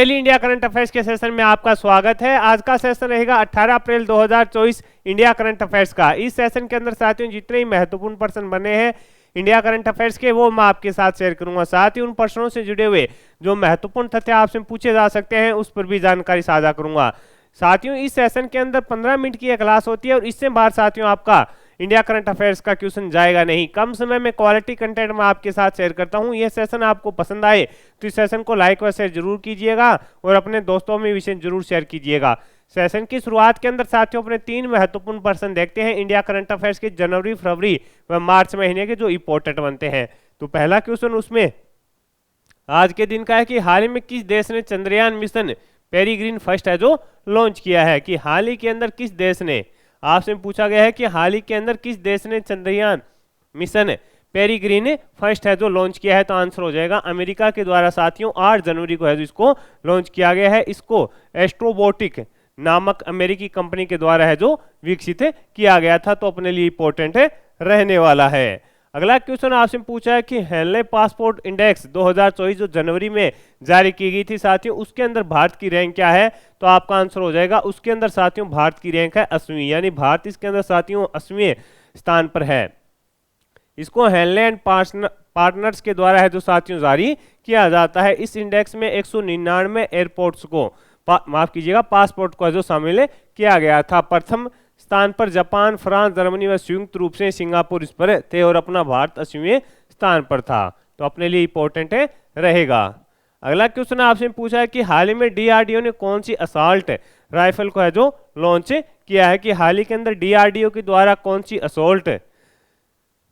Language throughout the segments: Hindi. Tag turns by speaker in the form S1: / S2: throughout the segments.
S1: डेली इंडिया करंट अफेयर्स के सेशन में आपका स्वागत है। आज का सेशन रहेगा 18 अप्रैल 2024 इंडिया करंट अफेयर्स का। इस सेशन के अंदर साथियों जितने ही महत्वपूर्ण प्रश्न बने हैं इंडिया करंट अफेयर्स के वो मैं आपके साथ शेयर करूंगा। साथ ही उन प्रश्नों से जुड़े हुए जो महत्वपूर्ण तथ्य आपसे पूछे जा सकते हैं उस पर भी जानकारी साझा करूंगा। साथियों इस सेशन के अंदर 15 मिनट की एक क्लास होती है और इससे बाहर साथियों आपका इंडिया करंट अफेयर्स का क्वेश्चन जाएगा नहीं। कम समय में क्वालिटी कंटेंट मैं आपके साथ शेयर करता हूं। यह सेशन आपको पसंद आए तो इस सेशन को लाइक व शेयर जरूर कीजिएगा और अपने दोस्तों में विषय जरूर शेयर कीजिएगा। सेशन की शुरुआत के अंदर साथियों अपने 3 महत्वपूर्ण प्रश्न देखते हैं इंडिया करंट अफेयर्स के जनवरी, फरवरी व मार्च महीने के जो इंपॉर्टेंट बनते हैं। तो पहला क्वेश्चन उसमें आज के दिन का है कि हाल ही में किस देश ने चंद्रयान मिशन पेरिग्रीन फर्स्ट है जो लॉन्च किया है। कि हाल ही के अंदर किस देश ने, आपसे पूछा गया है कि हाल ही के अंदर किस देश ने चंद्रयान मिशन पेरिग्रीन फर्स्ट है जो लॉन्च किया है। तो आंसर हो जाएगा अमेरिका के द्वारा साथियों 8 जनवरी को है जो इसको लॉन्च किया गया है। इसको एस्ट्रोबोटिक नामक अमेरिकी कंपनी के द्वारा है जो विकसित किया गया था। तो अपने लिए इंपॉर्टेंट रहने वाला है। अगला क्वेश्चन आपसे पूछा है कि हेनले पासपोर्ट इंडेक्स 2024 जो जनवरी में जारी की गई थी साथियों उसके अंदर भारत की रैंक क्या है। तो आपका आंसर हो जाएगा उसके अंदर साथियों भारत की रैंक है 80वीं, यानी भारत इसके अंदर साथियों 80वें स्थान पर है। इसको हेनले एंड पार्टनर्स के द्वारा है जो साथियों जारी किया जाता है। इस इंडेक्स में 199 एयरपोर्ट्स को माफ कीजिएगा पासपोर्ट को जो शामिल किया गया था। प्रथम स्थान पर जापान, फ्रांस, जर्मनी व संयुक्त रूप से सिंगापुर इस पर थे और अपना भारत 80वें स्थान पर था। तो अपने लिए इंपॉर्टेंट रहेगा। अगला क्वेश्चन आपसे पूछा है कि हाल ही में डीआरडीओ ने कौन सी असॉल्ट राइफल को है जो लॉन्च किया है। कि हाल ही के अंदर डीआरडीओ के द्वारा कौन सी असॉल्ट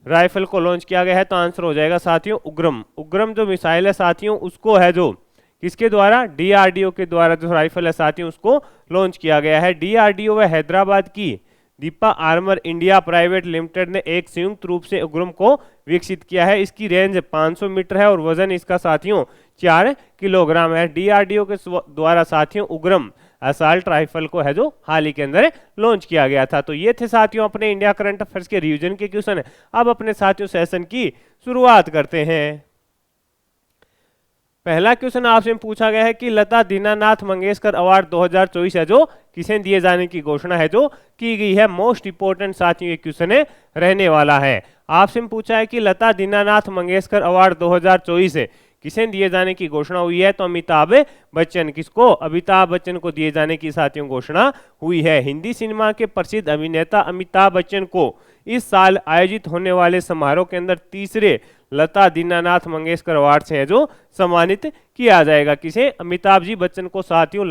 S1: राइफल को लॉन्च किया गया है। तो आंसर हो जाएगा साथियों उग्रम। उग्रम जो मिसाइल है साथियों उसको है जो किसके द्वारा, डीआरडीओ के द्वारा जो राइफल है साथियों उसको लॉन्च किया गया है। डीआरडीओ व हैदराबाद की Deepa armour India private limited ने एक संयुक्त रूप से उग्रम को विकसित किया है। इसकी रेंज 500 मीटर है और वजन इसका साथियों 4 किलोग्राम है। डीआरडीओ के द्वारा साथियों उग्रम असॉल्ट राइफल को है जो हाल ही के अंदर लॉन्च किया गया था। तो ये थे साथियों अपने इंडिया करंट अफेयर्स के रिवीजन के क्वेश्चन। अब अपने साथियों सेशन की शुरुआत करते हैं। पहला क्वेश्चन आपसे पूछा गया है कि लता दीनानाथ मंगेशकर अवार्ड 2024 है जो किसे दिए जाने की घोषणा है जो की गई है। मोस्ट इंपोर्टेंट साथियों ये क्वेश्चन रहने वाला है। आपसे पूछा है कि लता दीनानाथ मंगेशकर अवार्ड 2024 किसे दिए जाने की घोषणा हुई है। तो अमिताभ बच्चन, किसको, अमिताभ बच्चन को दिए जाने की साथियों घोषणा हुई है। हिंदी सिनेमा के प्रसिद्ध अभिनेता अमिताभ बच्चन को इस साल आयोजित होने वाले समारोह के अंदर तीसरे लता दीनानाथ मंगेशकर अवार्ड से है जो सम्मानित किया जाएगा। किसे, अमिताभ जी बच्चन को साथियों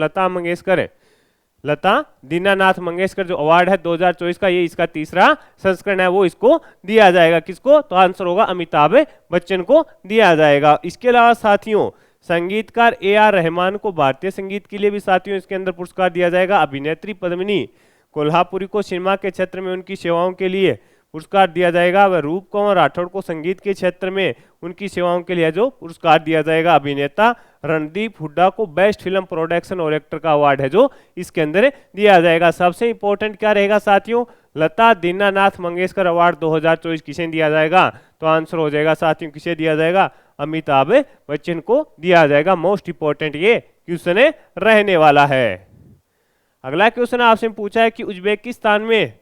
S1: लता दीनानाथ मंगेशकर जो अवार्ड है 2024 का, ये इसका तीसरा संस्करण है, वो इसको दिया जाएगा। किसको, तो आंसर होगा अमिताभ बच्चन को दिया जाएगा। इसके अलावा साथियों संगीतकार AR रहमान को भारतीय संगीत के लिए भी साथियों इसके अंदर पुरस्कार दिया जाएगा। अभिनेत्री पद्मिनी कोल्हापुरी को सिनेमा के क्षेत्र में उनकी सेवाओं के लिए पुरस्कार दिया जाएगा। वह रूप कुमार राठौड़ को संगीत के क्षेत्र में उनकी सेवाओं के लिए जो पुरस्कार दिया जाएगा। अभिनेता रणदीप हुड्डा को बेस्ट फिल्म प्रोडक्शन और एक्टर का अवार्ड है जो इसके अंदर दिया जाएगा। सबसे इंपॉर्टेंट क्या रहेगा साथियों, लता दीनानाथ मंगेशकर अवार्ड 2024 किसे दिया जाएगा। तो आंसर हो जाएगा साथियों किसे दिया जाएगा, अमिताभ बच्चन को दिया जाएगा। मोस्ट इंपॉर्टेंट ये क्वेश्चन रहने वाला है। अगला क्वेश्चन आपसे पूछा है कि उज्बेकिस्तान में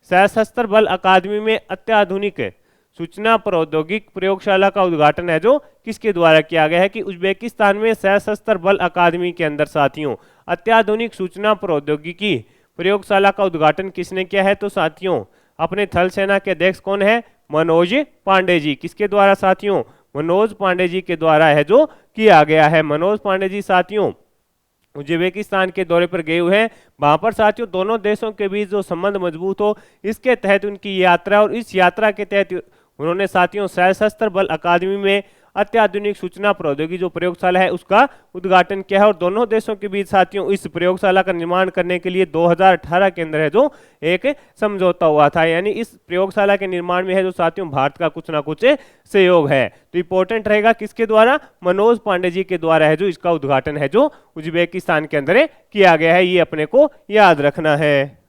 S1: सशस्त्र बल अकादमी में अत्याधुनिक सूचना प्रौद्योगिकी प्रयोगशाला का उद्घाटन है जो किसके द्वारा किया गया है। कि उज्बेकिस्तान में सशस्त्र बल अकादमी के अंदर साथियों अत्याधुनिक सूचना प्रौद्योगिकी प्रयोगशाला का उद्घाटन किसने किया है। तो साथियों अपने थल सेना के अध्यक्ष कौन है, मनोज पांडे जी। किसके द्वारा साथियों, मनोज पांडे जी के द्वारा है जो किया गया है। मनोज पांडे जी साथियों उज्बेकिस्तान के दौरे पर गए हुए हैं। वहां पर साथियों दोनों देशों के बीच जो संबंध मजबूत हो इसके तहत उनकी यात्रा, और इस यात्रा के तहत उन्होंने साथियों सशस्त्र बल अकादमी में अत्याधुनिक सूचना प्रौद्योगिकी जो प्रयोगशाला है उसका उद्घाटन किया है। और दोनों देशों के बीच साथियों इस प्रयोगशाला का निर्माण करने के लिए 2018 के अंदर है जो एक समझौता हुआ था। यानी इस प्रयोगशाला के निर्माण में है जो साथियों भारत का कुछ ना कुछ सहयोग है। तो इंपॉर्टेंट रहेगा किसके द्वारा, मनोज पांडे जी के द्वारा है जो इसका उद्घाटन है जो उज्बेकिस्तान के अंदर किया गया है। ये अपने को याद रखना है।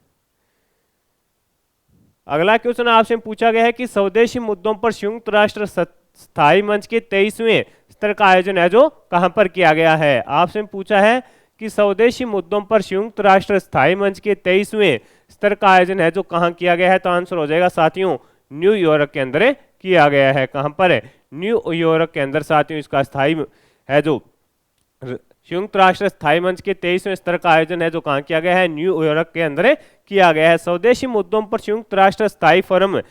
S1: अगला क्वेश्चन आपसे पूछा गया है कि स्वदेशी मुद्दों पर संयुक्त राष्ट्र स्थायी मंच के 23वें स्तर का आयोजन है जो कहां पर किया गया है। आपसे पूछा है कि स्वदेशी मुद्दों पर संयुक्त राष्ट्र स्थायी मंच के 23वें स्तर का आयोजन है जो कहां किया गया है, तो आंसर हो जाएगा साथियों न्यूयॉर्क के अंदर किया गया है। कहां पर है? न्यूयॉर्क के अंदर साथियों इसका स्थायी है जो संयुक्त राष्ट्र स्थायी मंच के 23वें स्तर का आयोजन है जो कहां किया गया है, न्यूयॉर्क के अंदर किया गया है। स्वदेशी मुद्दों पर संयुक्त राष्ट्र स्थायी फोरम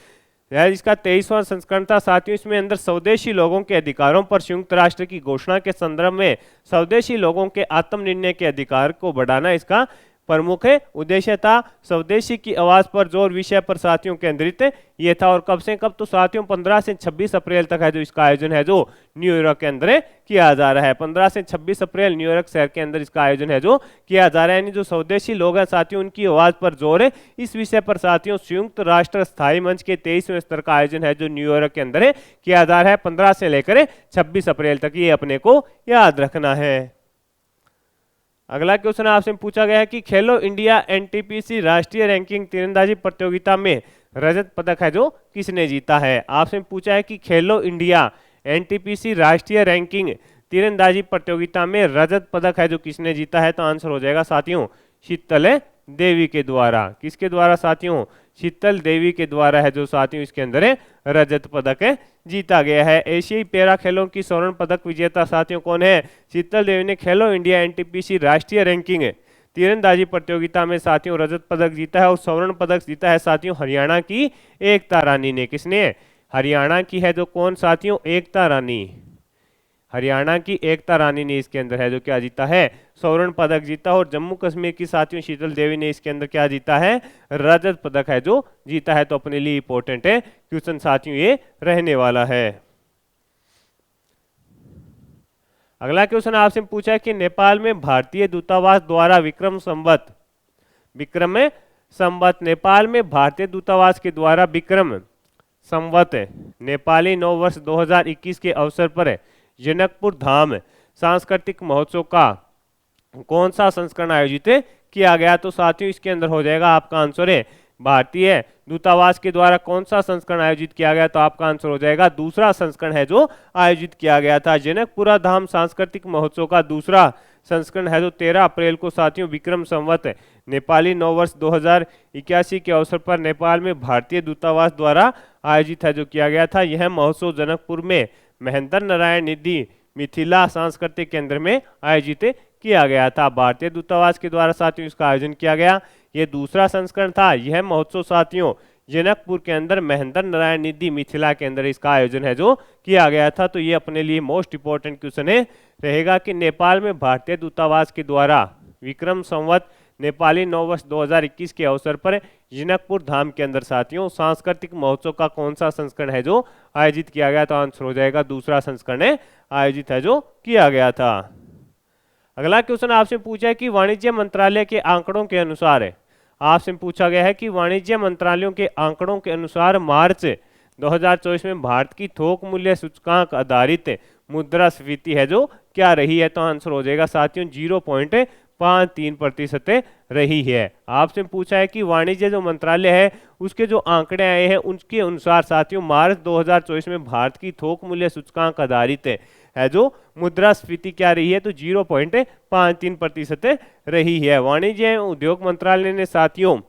S1: इसका 23वां संस्करण था साथियों। इसमें अंदर स्वदेशी लोगों के अधिकारों पर संयुक्त राष्ट्र की घोषणा के संदर्भ में स्वदेशी लोगों के आत्मनिर्णय के अधिकार को बढ़ाना इसका प्रमुख उद्देश्य था। स्वदेशी की आवाज पर जोर विषय पर साथियों केंद्रित ये था। और कब से कब? तो साथियों 15 से 26 अप्रैल तक है जो इसका आयोजन है जो न्यूयॉर्क के अंदर किया जा रहा है। 15 से 26 अप्रैल न्यूयॉर्क शहर के अंदर इसका आयोजन है जो किया जा रहा है। यानी जो स्वदेशी लोग हैं साथियों उनकी आवाज पर जोर है, इस विषय पर साथियों संयुक्त राष्ट्र स्थायी मंच के 23वें स्तर का आयोजन है जो न्यूयॉर्क के अंदर किया जा रहा है 15 से लेकर 26 अप्रैल तक। ये अपने को याद रखना है। अगला क्वेश्चन आपसे पूछा गया है कि खेलो इंडिया एनटीपीसी राष्ट्रीय रैंकिंग तीरंदाजी प्रतियोगिता में रजत पदक है जो किसने जीता है। आपसे पूछा है कि खेलो इंडिया एनटीपीसी राष्ट्रीय रैंकिंग तीरंदाजी प्रतियोगिता में रजत पदक है जो किसने जीता है, तो आंसर हो जाएगा साथियों शीतल देवी के द्वारा। किसके द्वारा साथियों? शीतल देवी के द्वारा है जो साथियों इसके अंदर रजत पदक जीता गया है। एशियाई पैरा खेलों की स्वर्ण पदक विजेता साथियों कौन है? शीतल देवी ने खेलो इंडिया एनटीपीसी राष्ट्रीय रैंकिंग तीरंदाजी प्रतियोगिता में साथियों रजत पदक जीता है। और स्वर्ण पदक जीता है साथियों हरियाणा की एकता रानी ने। किसने? हरियाणा की है जो कौन साथियों? एकता रानी। हरियाणा की एकता रानी ने इसके अंदर है जो क्या जीता है? स्वर्ण पदक जीता। और जम्मू कश्मीर की साथियों शीतल देवी ने इसके अंदर क्या जीता है? रजत पदक है जो जीता है। तो अपने लिए इंपॉर्टेंट है क्वेश्चन साथियों ये रहने वाला है। अगला क्वेश्चन आपसे पूछा है कि नेपाल में भारतीय दूतावास द्वारा विक्रम संवत नेपाल में भारतीय दूतावास के द्वारा विक्रम संवत नेपाली नव वर्ष 2021 के अवसर पर जनकपुर धाम सांस्कृतिक महोत्सव का कौन सा संस्करण आयोजित किया गया, तो साथियों इसके अंदर हो जाएगा आपका आंसर है भारतीय दूतावास के द्वारा कौन सा संस्करण आयोजित किया गया, तो आपका आंसर हो जाएगा दूसरा संस्करण है जो आयोजित किया गया था। जनकपुरा धाम सांस्कृतिक महोत्सव का दूसरा संस्करण है जो 13 अप्रैल को साथियों विक्रम संवत नेपाली नव वर्ष 2081 के अवसर पर नेपाल में भारतीय दूतावास द्वारा आयोजित है जो किया गया था। यह महोत्सव जनकपुर में महेंद्र नारायण निधि मिथिला सांस्कृतिक केंद्र में आयोजित किया गया था। भारतीय दूतावास के द्वारा साथियों इसका आयोजन किया गया। यह दूसरा संस्करण था। यह महोत्सव साथियों जनकपुर के अंदर महेंद्र नारायण निधि मिथिला के अंदर इसका आयोजन है जो किया गया था। तो ये अपने लिए मोस्ट इंपॉर्टेंट क्वेश्चन है रहेगा कि नेपाल में भारतीय दूतावास के द्वारा विक्रम संवत नेपाली नव वर्ष 2021 के अवसर पर जनकपुर धाम के अंदर साथियों सांस्कृतिक महोत्सव का कौन सा संस्करण है जो आयोजित किया गया, तो आंसर हो जाएगा दूसरा संस्करण है आयोजित है जो किया गया था। अगला क्वेश्चन आपसे पूछा है कि वाणिज्य मंत्रालय के आंकड़ों के अनुसार आपसे पूछा गया है कि वाणिज्य मंत्रालयों के आंकड़ों के अनुसार मार्च 2024 में भारत की थोक मूल्य सूचकांक आधारित मुद्रास्फीति है जो क्या रही है, तो आंसर हो जाएगा साथियों 0.53% रही है। आपसे पूछा है कि वाणिज्य जो मंत्रालय है उसके जो आंकड़े आए हैं उनके अनुसार साथियों मार्च 2024 में भारत की थोक मूल्य सूचकांक आधारित है जो मुद्रास्फीति क्या रही है, तो 0.53% रही है। वाणिज्य एवं उद्योग मंत्रालय ने साथियों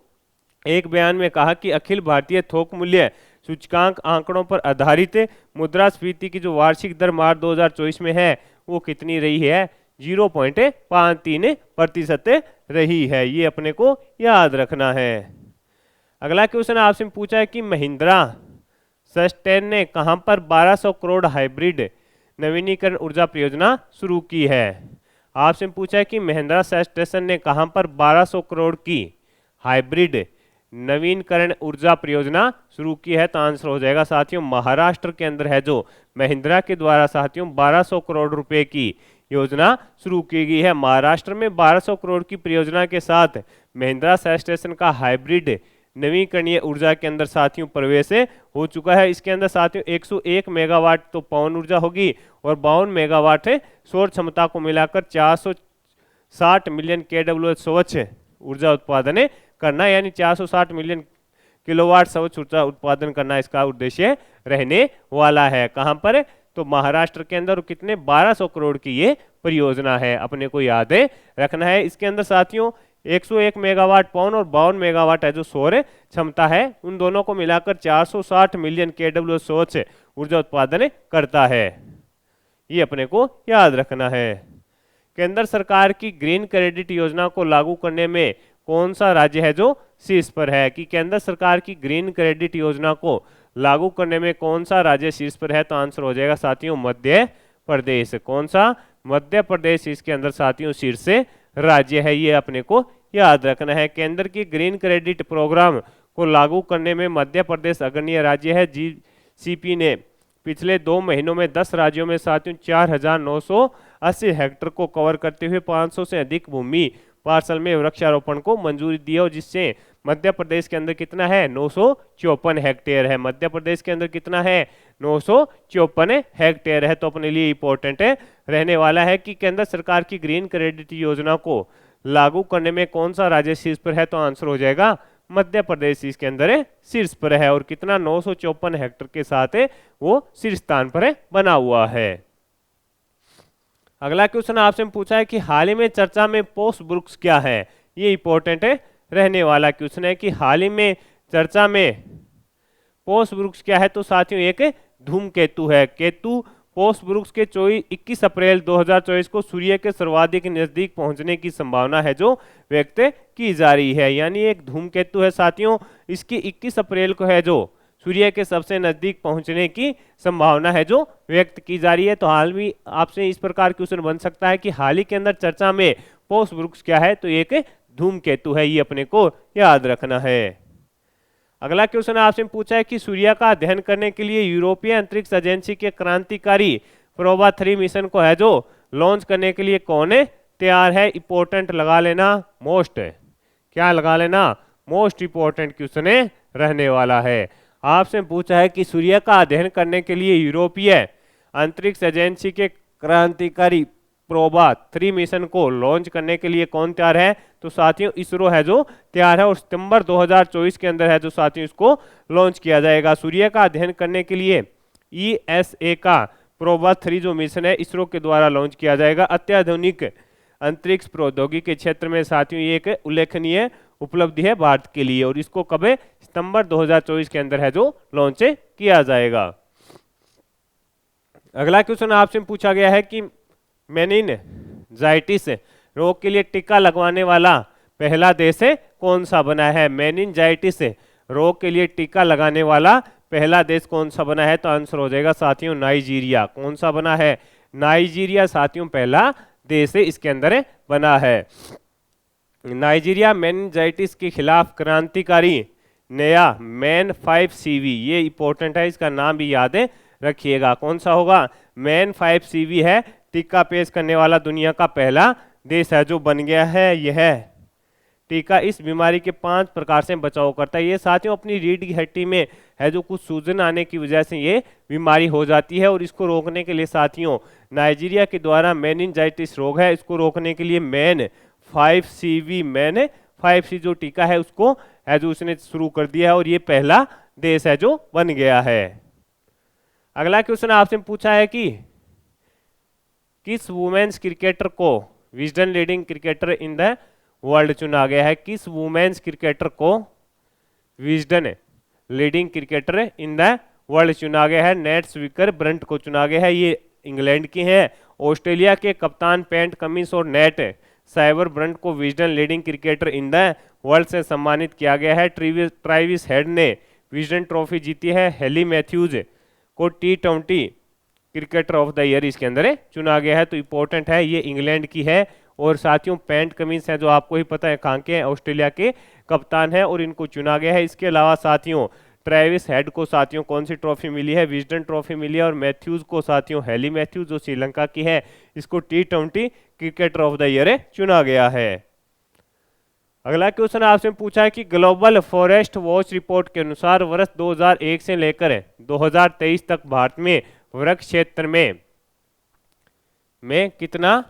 S1: एक बयान में कहा कि अखिल भारतीय थोक मूल्य सूचकांक आंकड़ों पर आधारित मुद्रास्फीति की जो वार्षिक दर मार्च 2024 में है वो कितनी रही है, 0.53% रही है। ये अपने को याद रखना है। अगला क्वेश्चन आपसे पूछा है कि महिंद्रा सस्टेन ने कहां पर 1200 करोड़ हाइब्रिड नवीनीकरण ऊर्जा परियोजना शुरू की है। आपसे पूछा है कि महिंद्रा सस्टेन ने कहां पर 1200 करोड़ की हाइब्रिड नवीनकरण ऊर्जा परियोजना शुरू की है, तो आंसर हो जाएगा साथियों महाराष्ट्र के अंदर है जो महिंद्रा के द्वारा साथियों 1200 करोड़ रुपए की योजना शुरू की गई है। महाराष्ट्र में 1200 करोड़ की परियोजना के साथ महिंद्रा सस्टेन का हाइब्रिड नवीकरणीय ऊर्जा के अंदर साथियों प्रवेश हो चुका है। इसके अंदर साथियों 101 मेगावाट तो पवन ऊर्जा होगी और 52 मेगावाट है सौर क्षमता को मिलाकर 460 मिलियन KWH स्वच्छ ऊर्जा उत्पादन करना, यानी 460 मिलियन किलोवाट स्वच्छ ऊर्जा उत्पादन करना इसका उद्देश्य रहने वाला है। कहां पर? तो महाराष्ट्र के अंदर कितने 1200 करोड़ की ये परियोजना है, अपने को याद रखना है। इसके अंदर साथियों 101 मेगावाट पवन और 52 मेगावाट है जो सौर क्षमता है, उन दोनों को मिलाकर 460 मिलियन केडब्ल्यू सौर से ऊर्जा उत्पादन करता है, ये अपने को याद रखना है। केंद्र सरकार की ग्रीन क्रेडिट योजना को लागू करने में कौन सा राज्य है जो शीर्ष पर है, कि केंद्र सरकार की ग्रीन क्रेडिट योजना को लागू करने में कौन सा राज्य शीर्ष पर है, तो आंसर हो जाएगा साथियों मध्य प्रदेश। कौन सा? मध्य प्रदेश इसके अंदर साथियों शीर्ष राज्य है, ये अपने को याद रखना है। केंद्र की ग्रीन क्रेडिट प्रोग्राम को लागू करने में मध्य प्रदेश अग्रणी राज्य है। जीसीपी ने पिछले 2 महीनों में 10 राज्यों में साथियों 4980 हेक्टेयर को कवर करते हुए 500 से अधिक भूमि पार्सल में वृक्षारोपण को मंजूरी दी है, और जिससे मध्य प्रदेश के अंदर कितना है 954 हेक्टेयर है। मध्य प्रदेश के अंदर कितना है 954 हेक्टेयर है। तो अपने लिए इंपॉर्टेंट रहने वाला है कि केंद्र सरकार की ग्रीन क्रेडिट योजना को लागू करने में कौन सा राज्य शीर्ष पर है, तो आंसर हो जाएगा मध्य प्रदेश इसके अंदर शीर्ष पर है, और कितना 954 हेक्टेयर के साथ वो शीर्ष स्थान पर बना हुआ है। अगला क्वेश्चन आपसे पूछा है कि हाल ही में चर्चा में पोस्ट वृक्ष क्या है, ये इंपॉर्टेंट रहने वाला क्वेश्चन है कि हाल ही में चर्चा में पोस्ट वृक्ष क्या है, तो साथियों एक धूमकेतु है। केतु पोस्ट वृक्ष के 21 अप्रैल 2024 को सूर्य के सर्वाधिक नजदीक पहुंचने की संभावना है जो व्यक्त की जा रही है, यानी एक धूमकेतु है साथियों, इसकी 21 अप्रैल को है जो सूर्य के सबसे नजदीक पहुंचने की संभावना है जो व्यक्त की जा रही है। तो हाल में आपसे इस प्रकार क्वेश्चन बन सकता है कि हाल ही के अंदर चर्चा में पोस्ट वृक्ष क्या है, तो एक धूमकेतु है, ये अपने को याद रखना है। अगला क्वेश्चन आपसे पूछा है कि सूर्य का अध्ययन करने के लिए यूरोपीय अंतरिक्ष एजेंसी के क्रांतिकारी प्रोबा 3 मिशन को है जो लॉन्च करने के लिए कौन तैयार है, इंपॉर्टेंट लगा लेना, मोस्ट, क्या लगा लेना, मोस्ट इंपॉर्टेंट क्वेश्चन रहने वाला है। आपसे पूछा है कि सूर्य का अध्ययन करने के लिए यूरोपीय अंतरिक्ष एजेंसी के क्रांतिकारी प्रोबा 3 मिशन को लॉन्च करने के लिए कौन तैयार है, तो साथियों इसरो है जो तैयार है, और सितंबर 2024 के अंदर है जो साथियों इसको लॉन्च किया जाएगा। सूर्य का अध्ययन करने के लिए ESA का प्रोबा 3 जो मिशन है इसरो के द्वारा लॉन्च किया जाएगा। अत्याधुनिक अंतरिक्ष प्रौद्योगिकी के क्षेत्र में साथियों ये एक उल्लेखनीय उपलब्धि है भारत के लिए, और इसको कब सितंबर 2024 के अंदर है जो लॉन्च किया जाएगा। अगला क्वेश्चन आपसे पूछा गया है कि मेनिनजाइटिस रोग के लिए टीका लगवाने वाला पहला देश कौन सा बना है। मेनिनजाइटिस रोग के लिए टीका लगाने वाला पहला देश कौन सा बना है, तो आंसर हो जाएगा साथियों नाइजीरिया। कौन सा बना है, नाइजीरिया साथियों पहला देश इसके अंदर बना है। नाइजीरिया मेनिनजाइटिस के खिलाफ क्रांतिकारी नया मैन 5CV, ये इंपॉर्टेंट है, इसका नाम भी याद रखिएगा। कौन सा होगा, मैन 5CV है, टीका पेश करने वाला दुनिया का पहला देश है जो बन गया है। यह टीका इस बीमारी के 5 प्रकार से बचाव करता है। ये साथियों अपनी रीढ़ की हड्डी में है जो कुछ सूजन आने की वजह से ये बीमारी हो जाती है, और इसको रोकने के लिए साथियों नाइजीरिया के द्वारा मेनिनजाइटिस रोग है, इसको रोकने के लिए मैन 5C जो टीका है उसको है जो उसने शुरू कर दिया है, और ये पहला देश है जो बन गया है। अगला क्वेश्चन आपसे पूछा है कि किस वुमेन्स क्रिकेटर को Wisden leading cricketer in the world चुना गया है। किस वुमेन्स क्रिकेटर को Wisden leading cricketer in the world चुना गया है। नेट स्विकर ब्रंट को चुना गया है, ये इंग्लैंड की है। ऑस्ट्रेलिया के कप्तान पैट कमिंस और नेट साइबर ब्रंट को Wisden leading cricketer in the world से सम्मानित किया गया है। ट्रेविस हेड ने विजडन ट्रॉफी जीती है। हेली मैथ्यूज को T20 cricketer of the year इसके अंदर चुना गया है। तो इंपॉर्टेंट है, ये इंग्लैंड की है। और साथियों पैट कमिंस है जो आपको ही पता है कहाँ के, ऑस्ट्रेलिया के कप्तान है, और इनको चुना गया है। इसके अलावा साथियों ट्रेविस हेड को साथियों कौन सी ट्रॉफी मिली है, विजडन ट्रॉफी मिली है। और मैथ्यूज को साथियों हेली मैथ्यूज जो श्रीलंका की है, इसको T20 cricketer of the year चुना गया है। अगला क्वेश्चन आपसे पूछा है कि ग्लोबल फॉरेस्ट वॉच रिपोर्ट के अनुसार वर्ष 2001 से लेकर 2023 तक भारत में वृक्ष क्षेत्र में कितना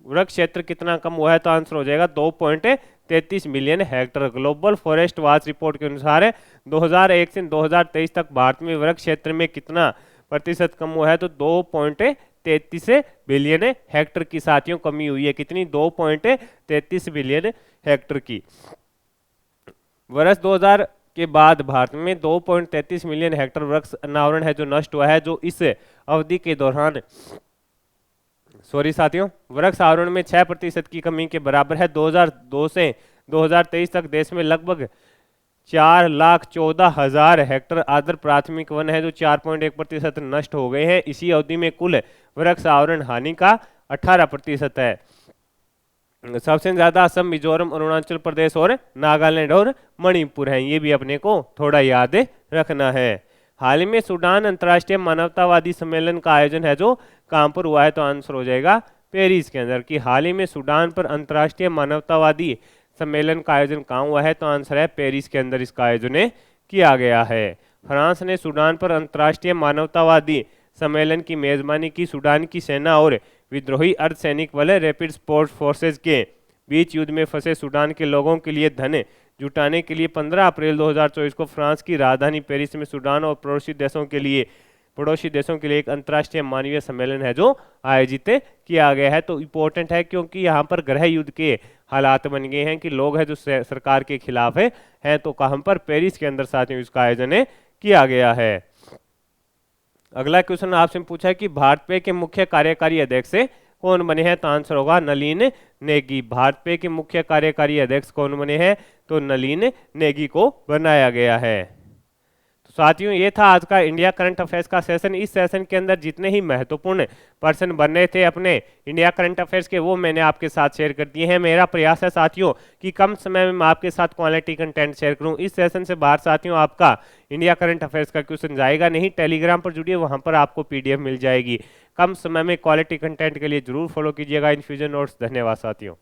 S1: वृक्ष क्षेत्र कितना कम हुआ है, तो आंसर हो जाएगा 2.33 million hectare. Global forest watch report के अनुसार 2001 से 2023 तक भारत में वृक्ष क्षेत्र में कितना प्रतिशत कम हुआ है, तो 2.33 बिलियन हेक्टर की साथियों कमी हुई है। कितनी? 2.33 बिलियन हेक्टर की। वर्ष 2000 के बाद भारत में 2.33 मिलियन हेक्टर वृक्ष अनावरण है जो नष्ट हुआ है, जो इस अवधि के दौरान साथियों वृक्ष आवरण में 6% की कमी के बराबर है। 2002 से 2023 तक देश में लगभग 4,14,000 हेक्टर आर्द्र प्राथमिक वन है जो 4.1% नष्ट हो गए हैं। इसी अवधि में कुल वृक्ष आवरण हानि का 18% है। सबसे ज्यादा असम, मिजोरम, अरुणाचल प्रदेश और नागालैंड और मणिपुर हैं। ये भी अपने को थोड़ा याद रखना है। हाल ही में सूडान अंतर्राष्ट्रीय मानवतावादी सम्मेलन का आयोजन है जो कहां पर हुआ है, तो आंसर हो जाएगा पेरिस के अंदर। कि हाल ही में सूडान पर अंतर्राष्ट्रीय मानवतावादी सम्मेलन का आयोजन कहां हुआ है, तो आंसर है पेरिस के अंदर इसका आयोजन किया गया है। फ्रांस ने सूडान पर अंतर्राष्ट्रीय मानवतावादी सम्मेलन की मेजबानी की। सूडान की सेना और विद्रोही अर्धसैनिक बल रैपिड सपोर्ट फोर्सेज के बीच युद्ध में फंसे सूडान के लोगों के लिए धन जुटाने के लिए 15 अप्रैल 2024 को फ्रांस की राजधानी पेरिस में सूडान और पड़ोसी देशों के लिए एक अंतर्राष्ट्रीय मानवीय सम्मेलन है जो आयोजित किया गया है। तो इम्पोर्टेंट है क्योंकि यहाँ पर गृह युद्ध के हालात बन गए हैं कि लोग हैं जो सरकार के खिलाफ हैं, तो कहां पर? पेरिस के अंदर साथियों इसका आयोजन किया गया है। अगला क्वेश्चन आपसे पूछा है कि भारत पे के मुख्य कार्यकारी अध्यक्ष कौन बने हैं, तो आंसर होगा नलिन नेगी। भारत पे के मुख्य कार्यकारी अध्यक्ष कौन बने हैं, तो नलिन नेगी को बनाया गया है। तो साथियों ये था आज का इंडिया करंट अफेयर्स का सेशन। इस सेशन के अंदर जितने ही महत्वपूर्ण पर्सन बनने थे अपने इंडिया करंट अफेयर्स के, वो मैंने आपके साथ शेयर कर दिए हैं। मेरा प्रयास है साथियों कि कम समय में मैं आपके साथ क्वालिटी कंटेंट शेयर करूं। इस सेशन से बाहर साथियों आपका इंडिया करंट अफेयर्स का क्वेश्चन जाएगा नहीं। टेलीग्राम पर जुड़िए, वहां पर आपको PDF मिल जाएगी। कम समय में क्वालिटी कंटेंट के लिए जरूर फॉलो कीजिएगा इन्फ्यूजन नोट्स। धन्यवाद साथियों।